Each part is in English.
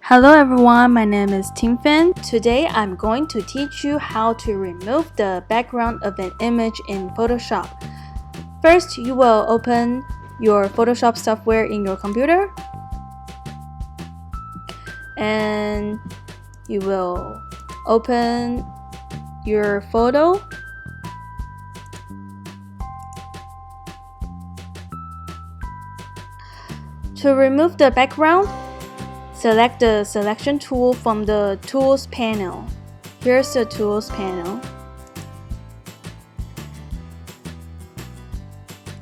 Hello everyone, my name is Tinfan. Today I'm going to teach you how to remove the background of an image in Photoshop. First, you will open your Photoshop software in your computer and you will open your photo. To remove the background, select the selection tool from the Tools panel. Here's the Tools panel.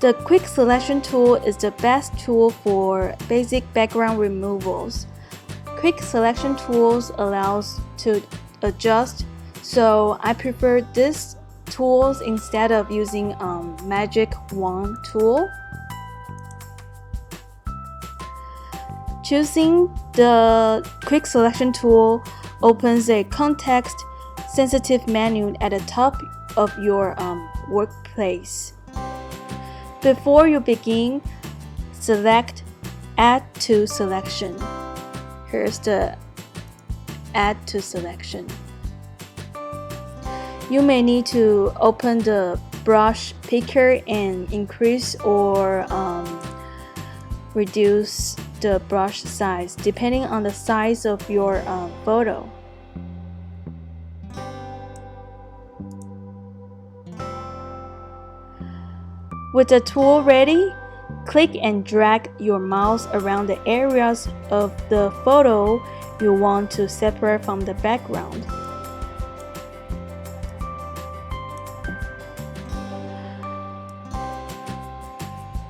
The Quick Selection tool is the best tool for basic background removals. Quick Selection tools allows to adjust, so I prefer this tools instead of using Magic Wand tool. Choosing the Quick Selection tool opens a context-sensitive menu at the top of your workplace. Before you begin, select Add to Selection. Here's the Add to Selection. You may need to open the brush picker and increase or reduce the brush size depending on the size of your photo. With the tool ready, click and drag your mouse around the areas of the photo you want to separate from the background.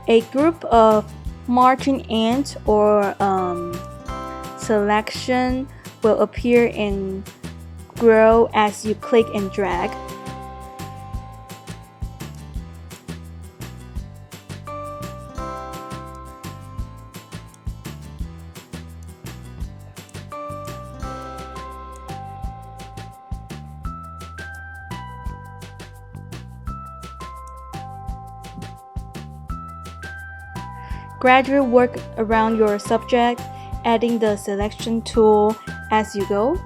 A group of marching ants or selection will appear and grow as you click and drag. Gradually work around your subject, adding the selection tool as you go.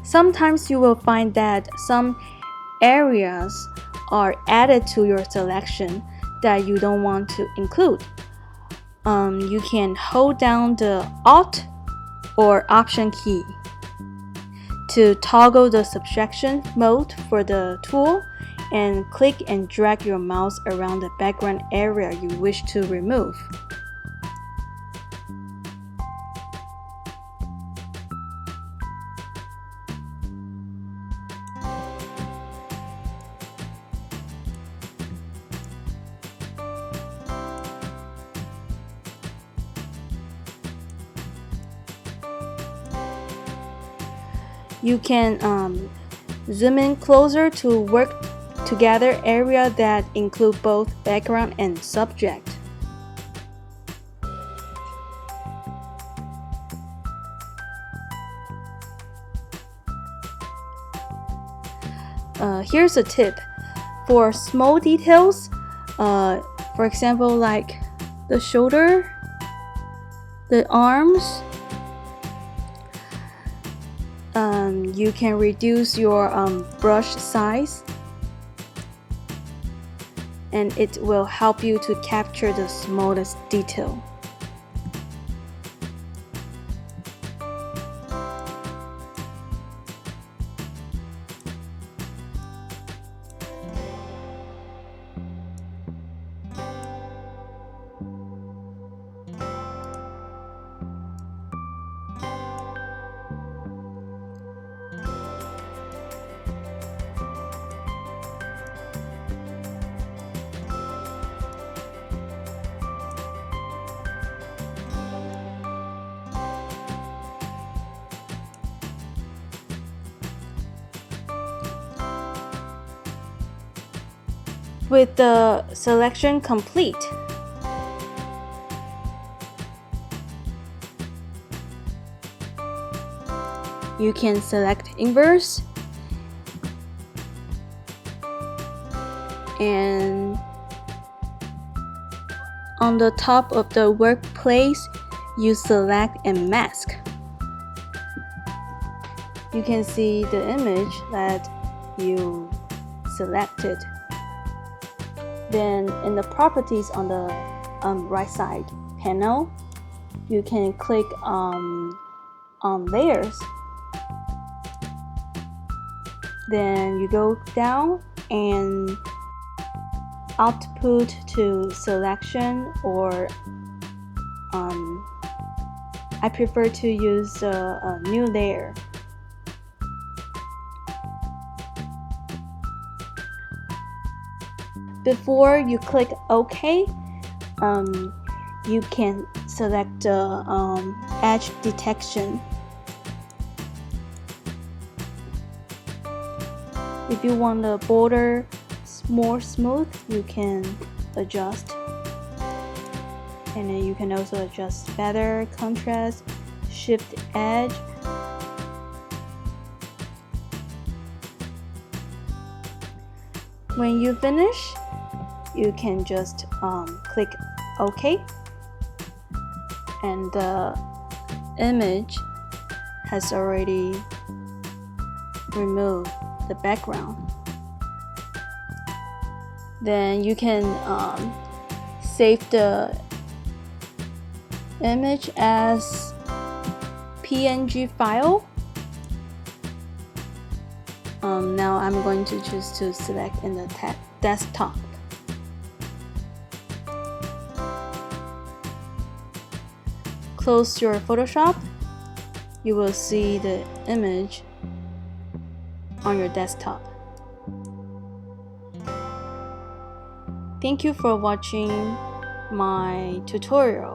Sometimes you will find that some areas are added to your selection that you don't want to include. You can hold down the Alt or Option key to toggle the subtraction mode for the tool, and click and drag your mouse around the background area you wish to remove. You can zoom in closer to work together area that include both background and subject. Here's a tip. For small details, for example like the shoulder, the arms, you can reduce your brush size, and it will help you to capture the smallest detail. With the selection complete, you can select Inverse and on the top of the workplace, you select a mask. You can see the image that you selected. Then in the properties on the right side panel, you can click on layers. Then you go down and output to selection, or I prefer to use a new layer. Before you click OK, you can select the edge detection. If you want the border more smooth, you can adjust. And then you can also adjust feather, contrast, shift edge. When you finish, you can just click OK, and the image has already removed the background. Then you can save the image as PNG file. Now I'm going to choose to select in the desktop. Close your Photoshop. You will see the image on your desktop. Thank you for watching my tutorial.